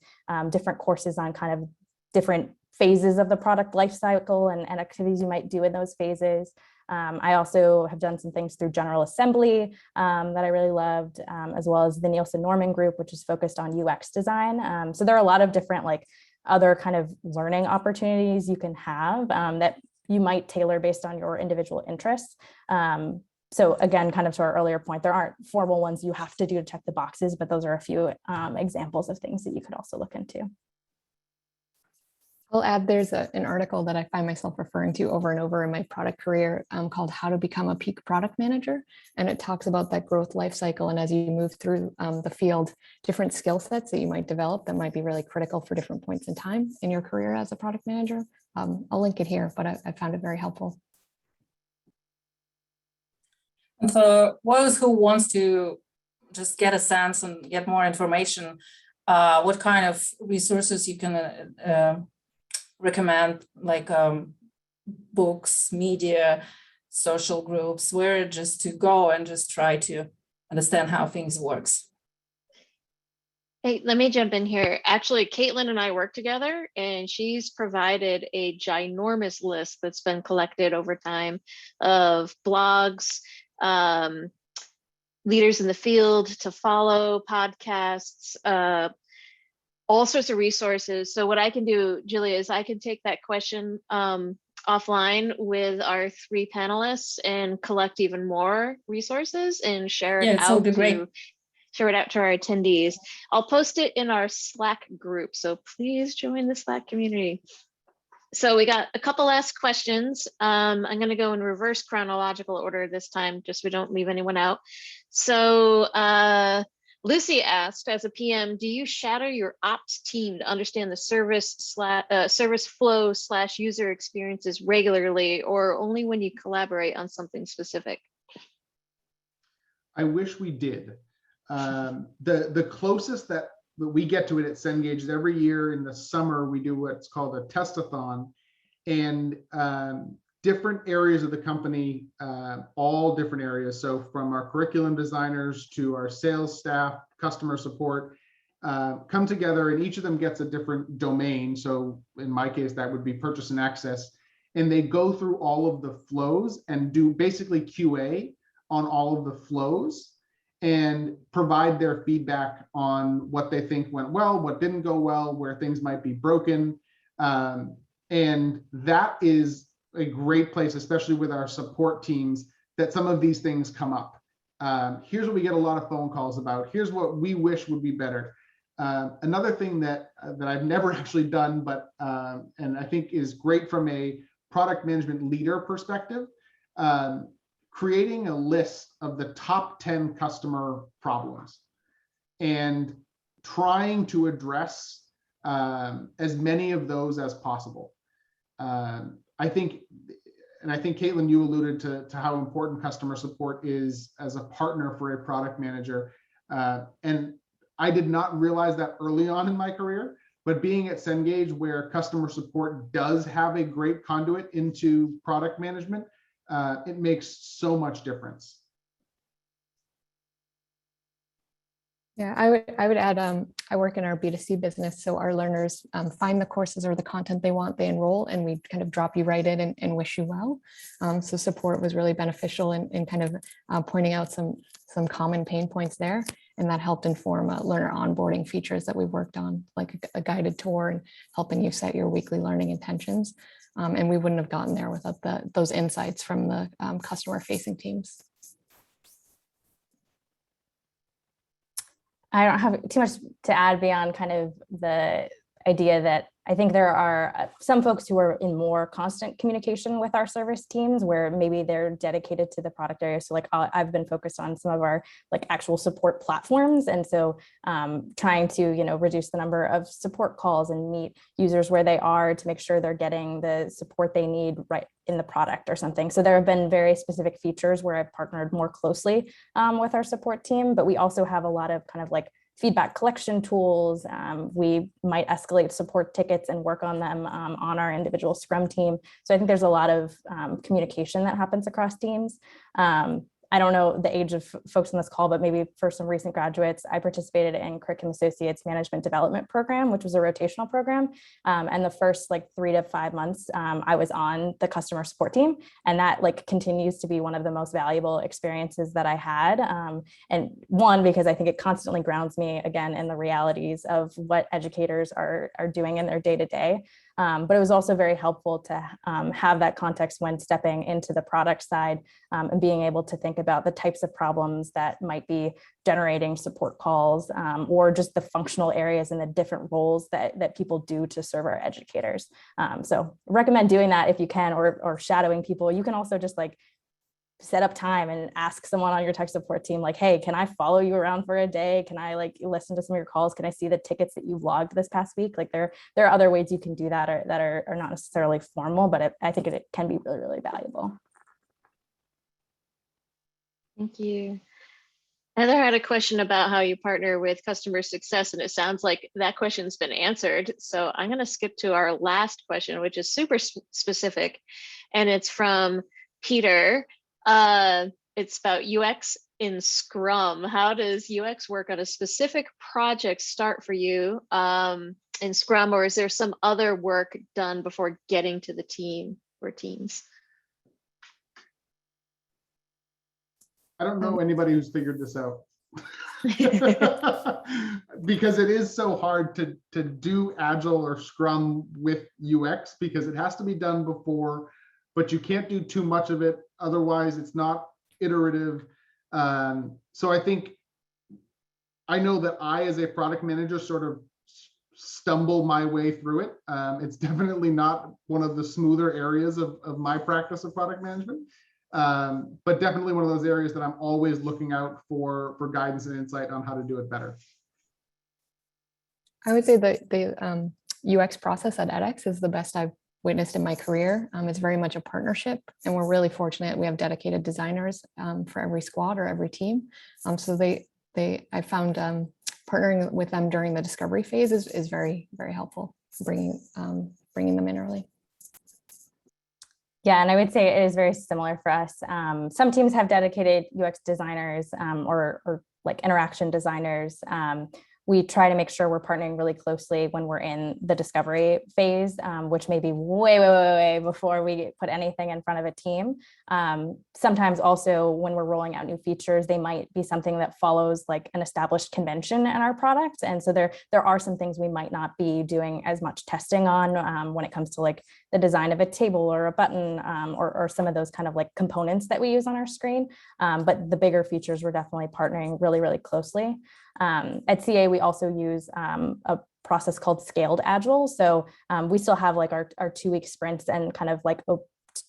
different courses on kind of different phases of the product lifecycle and activities you might do in those phases. I also have done some things through General Assembly that I really loved, as well as the Nielsen Norman Group, which is focused on UX design. So there are a lot of different like other kind of learning opportunities you can have that you might tailor based on your individual interests. So again, kind of to our earlier point, there aren't formal ones you have to do to check the boxes, but those are a few examples of things that you could also look into. I'll add, there's an article that I find myself referring to over and over in my product career called How to Become a Peak Product Manager. And it talks about that growth life cycle. And as you move through the field, different skill sets that you might develop that might be really critical for different points in time in your career as a product manager. I'll link it here, but I found it very helpful. And for those who wants to just get a sense and get more information, what kind of resources you can recommend, like books, media, social groups, where just to go and just try to understand how things works? Hey, let me jump in here. Actually, Caitlin and I work together, and she's provided a ginormous list that's been collected over time of blogs, leaders in the field to follow, podcasts, all sorts of resources. So what I can do, Julia, is I can take that question offline with our three panelists and collect even more resources and share it out to our attendees. I'll post it in our Slack group, so please join the Slack community. So we got a couple last questions. I'm going to go in reverse chronological order this time, just so we don't leave anyone out. So Lucy asked, as a PM, do you shadow your ops team to understand the service flow / user experiences regularly, or only when you collaborate on something specific? I wish we did. The closest that we get to it at Cengage is every year in the summer, we do what's called a testathon, and different areas of the company, all different areas. So from our curriculum designers to our sales staff, customer support, come together, and each of them gets a different domain. So in my case, that would be purchase and access. And they go through all of the flows and do basically QA on all of the flows and provide their feedback on what they think went well, what didn't go well, where things might be broken. And that is a great place, especially with our support teams, that some of these things come up. Here's what we get a lot of phone calls about. Here's what we wish would be better. Another thing that I've never actually done, but and I think is great from a product management leader perspective, creating a list of the top 10 customer problems and trying to address as many of those as possible. I think Caitlin, you alluded to how important customer support is as a partner for a product manager. And I did not realize that early on in my career, But being at Cengage, where customer support does have a great conduit into product management, it makes so much difference. Yeah, I would add, I work in our B2C business, so our learners find the courses or the content they want, they enroll, and we kind of drop you right in and wish you well. So support was really beneficial in kind of pointing out some common pain points there, and that helped inform learner onboarding features that we've worked on, like a guided tour and helping you set your weekly learning intentions. And we wouldn't have gotten there without those insights from the customer-facing teams. I don't have too much to add beyond kind of the idea that I think there are some folks who are in more constant communication with our service teams where maybe they're dedicated to the product area. So like I've been focused on some of our like actual support platforms. And so trying to, reduce the number of support calls and meet users where they are to make sure they're getting the support they need right in the product or something. So there have been very specific features where I've partnered more closely with our support team, but we also have a lot of kind of like feedback collection tools. We might escalate support tickets and work on them on our individual Scrum team. So I think there's a lot of communication that happens across teams. I don't know the age of folks on this call, but maybe for some recent graduates, I participated in Curriculum Associates Management Development Program, which was a rotational program. And the first like 3 to 5 months, I was on the customer support team. And that like continues to be one of the most valuable experiences that I had. And one, because I think it constantly grounds me again in the realities of what educators are doing in their day-to-day. But it was also very helpful to have that context when stepping into the product side and being able to think about the types of problems that might be generating support calls or just the functional areas and the different roles that people do to serve our educators. So recommend doing that if you can, or shadowing people. You can also just like set up time and ask someone on your tech support team, like, hey, can I follow you around for a day? Can I like listen to some of your calls? Can I see the tickets that you've logged this past week? Like there are other ways you can do that that are not necessarily formal, but I think it can be really, really valuable. Thank you. Heather had a question about how you partner with customer success, and it sounds like that question's been answered. So I'm going to skip to our last question, which is super specific, and it's from Peter. It's about UX in Scrum. How does UX work on a specific project start for you in Scrum, or is there some other work done before getting to the team or teams? I don't know anybody who's figured this out. Because it is so hard to do Agile or Scrum with UX, because it has to be done before, but you can't do too much of it. Otherwise, it's not iterative. So I think, I know that I, as a product manager, sort of stumble my way through it. It's definitely not one of the smoother areas of my practice of product management. But definitely one of those areas that I'm always looking out for guidance and insight on how to do it better. I would say that the UX process at edX is the best I've witnessed in my career. It's very much a partnership, and we're really fortunate we have dedicated designers for every squad or every team. So I found partnering with them during the discovery phase is very, very helpful, bringing them in early. Yeah, and I would say it is very similar for us. Some teams have dedicated UX designers or like interaction designers. We try to make sure we're partnering really closely when we're in the discovery phase, which may be way before we put anything in front of a team. Sometimes also when we're rolling out new features, they might be something that follows like an established convention in our product. And so there are some things we might not be doing as much testing on when it comes to like the design of a table or a button or some of those kind of like components that we use on our screen. But the bigger features, we're definitely partnering really, really closely. At CA, we also use a process called scaled agile. So we still have like our 2-week sprints and kind of like a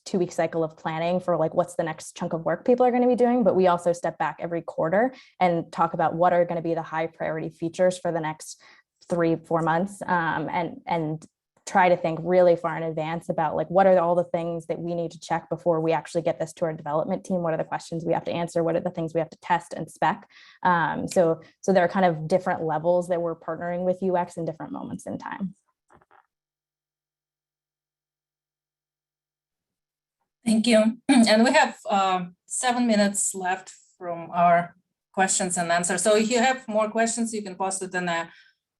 2-week cycle of planning for like what's the next chunk of work people are going to be doing. But we also step back every quarter and talk about what are going to be the high priority features for the next 3-4 months and try to think really far in advance about like, what are all the things that we need to check before we actually get this to our development team? What are the questions we have to answer? What are the things we have to test and spec? So there are kind of different levels that we're partnering with UX in different moments in time. Thank you. And we have 7 minutes left from our questions and answers. So if you have more questions, you can post it in the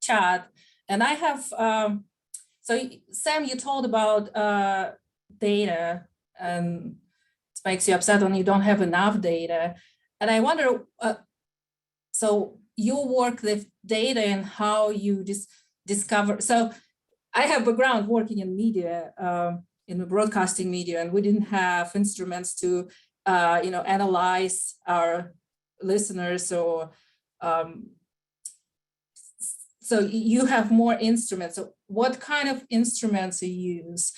chat. And I have, so Sam, you told about data, and it makes you upset when you don't have enough data. And I wonder, so you work with data and how you discover. So I have background working in media, in the broadcasting media, and we didn't have instruments to, analyze our listeners or, so you have more instruments. So what kind of instruments you use,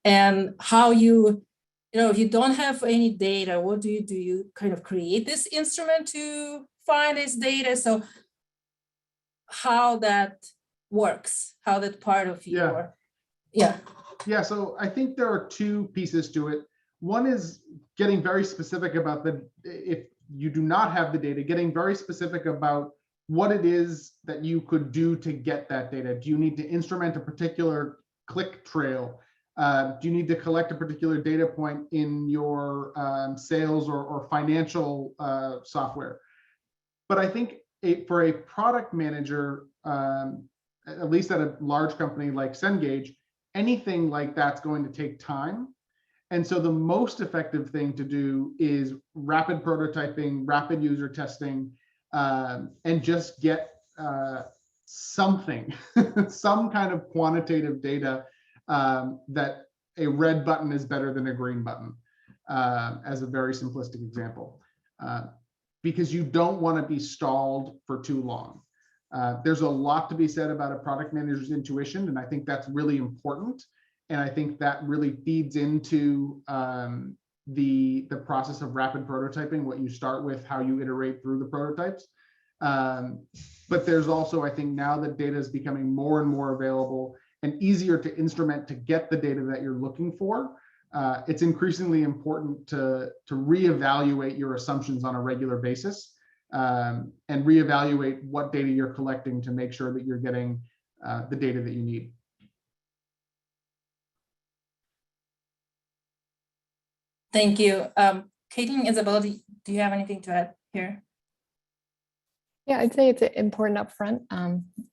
and how you, if you don't have any data, what do? You kind of create this instrument to find this data? So how that works, how that part of your, Yeah, so I think there are two pieces to it. One is getting very specific about if you do not have the data, getting very specific about what it is that you could do to get that data. Do you need to instrument a particular click trail? Do you need to collect a particular data point in your sales or financial software? But I think for a product manager, at least at a large company like Cengage, anything like that's going to take time. And so the most effective thing to do is rapid prototyping, rapid user testing, and just get something, some kind of quantitative data that a red button is better than a green button, as a very simplistic example, because you don't want to be stalled for too long. There's a lot to be said about a product manager's intuition, and I think that's really important. And I think that really feeds into the process of rapid prototyping, what you start with, how you iterate through the prototypes. But there's also, I think now that data is becoming more and more available and easier to instrument to get the data that you're looking for, it's increasingly important to reevaluate your assumptions on a regular basis, and reevaluate what data you're collecting to make sure that you're getting the data that you need. Thank you. Caitlin, Isabella, do you have anything to add here? Yeah, I'd say it's important upfront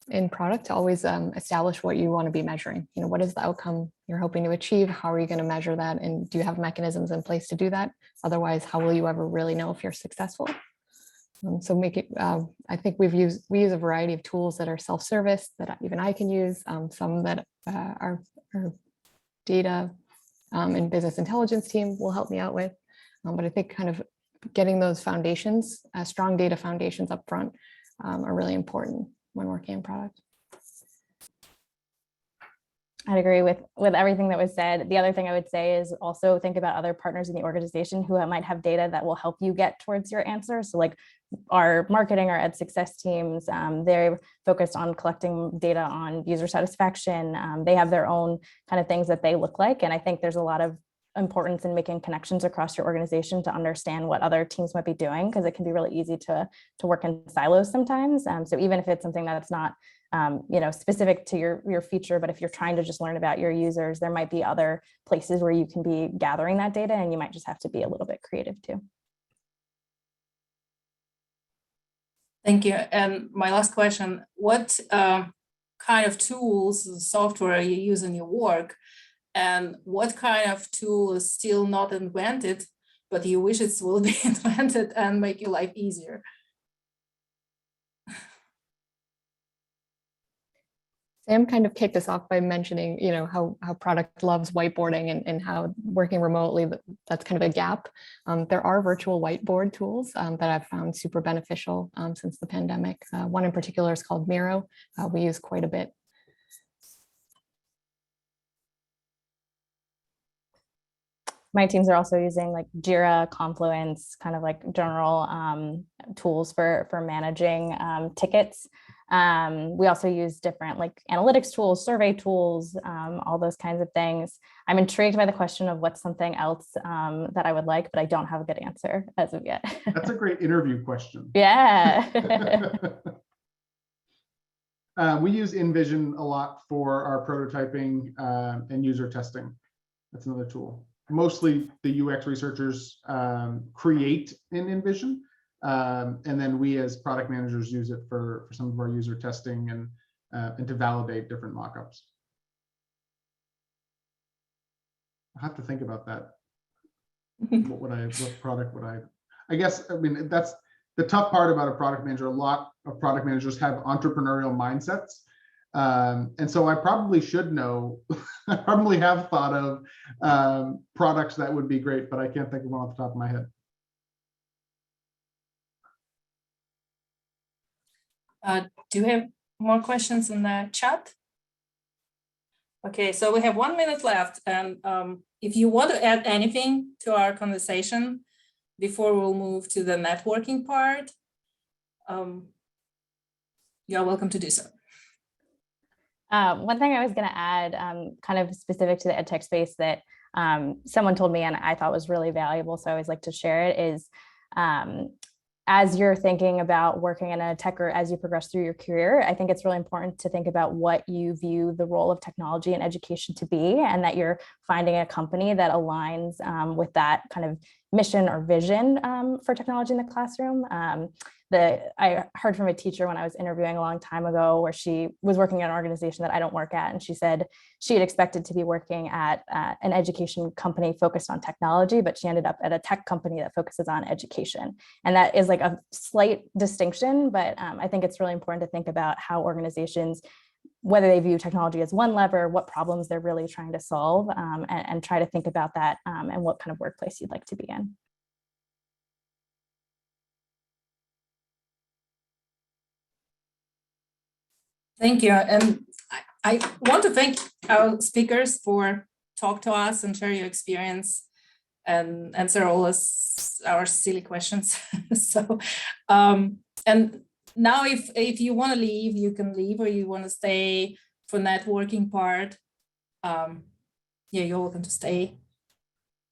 in product to always establish what you want to be measuring. What is the outcome you're hoping to achieve? How are you going to measure that? And do you have mechanisms in place to do that? Otherwise, how will you ever really know if you're successful? So make it, I think we use a variety of tools that are self-service that even I can use, some that our data and business intelligence team will help me out with. But I think kind of getting those foundations, strong data foundations up front are really important when working in product. I'd agree with everything that was said. The other thing I would say is also think about other partners in the organization who might have data that will help you get towards your answer. So like our marketing, our ed success teams, they're focused on collecting data on user satisfaction. They have their own kind of things that they look like. And I think there's a lot of importance in making connections across your organization to understand what other teams might be doing, because it can be really easy to work in silos sometimes. So even if it's something that's not specific to your feature, but if you're trying to just learn about your users, there might be other places where you can be gathering that data, and you might just have to be a little bit creative too. Thank you. And my last question, what kind of tools, software you use in your work, and what kind of tool is still not invented, but you wish it will be invented and make your life easier? Sam kind of kicked us off by mentioning, how product loves whiteboarding and how working remotely, that's kind of a gap. There are virtual whiteboard tools that I've found super beneficial since the pandemic. One in particular is called Miro. We use quite a bit. My teams are also using like Jira, Confluence, kind of like general tools for managing tickets. We also use different like analytics tools, survey tools, all those kinds of things. I'm intrigued by the question of what's something else that I would like, but I don't have a good answer as of yet. That's a great interview question. Yeah. We use InVision a lot for our prototyping and user testing. That's another tool. Mostly the UX researchers create in InVision, and then we as product managers use it for some of our user testing and to validate different mockups. I have to think about that. What product would I guess, I mean, that's the tough part about a product manager. A lot of product managers have entrepreneurial mindsets. And so I probably should know, I probably have thought of products that would be great, but I can't think of one off the top of my head. Do you have more questions in the chat? Okay, so we have 1 minute left. And if you want to add anything to our conversation before we'll move to the networking part, you're welcome to do so. One thing I was going to add, kind of specific to the EdTech space that someone told me and I thought was really valuable, so I always like to share it, is as you're thinking about working in a tech or as you progress through your career, I think it's really important to think about what you view the role of technology and education to be, and that you're finding a company that aligns with that kind of mission or vision for technology in the classroom. I heard from a teacher when I was interviewing a long time ago, where she was working at an organization that I don't work at, and she said she had expected to be working at an education company focused on technology, but she ended up at a tech company that focuses on education. And that is like a slight distinction, but I think it's really important to think about how organizations, whether they view technology as one lever, what problems they're really trying to solve, and try to think about that and what kind of workplace you'd like to be in. Thank you. And I want to thank our speakers for talk to us and share your experience and answer all our silly questions. So, and now if you want to leave, you can leave, or you want to stay for networking part, yeah, you're welcome to stay.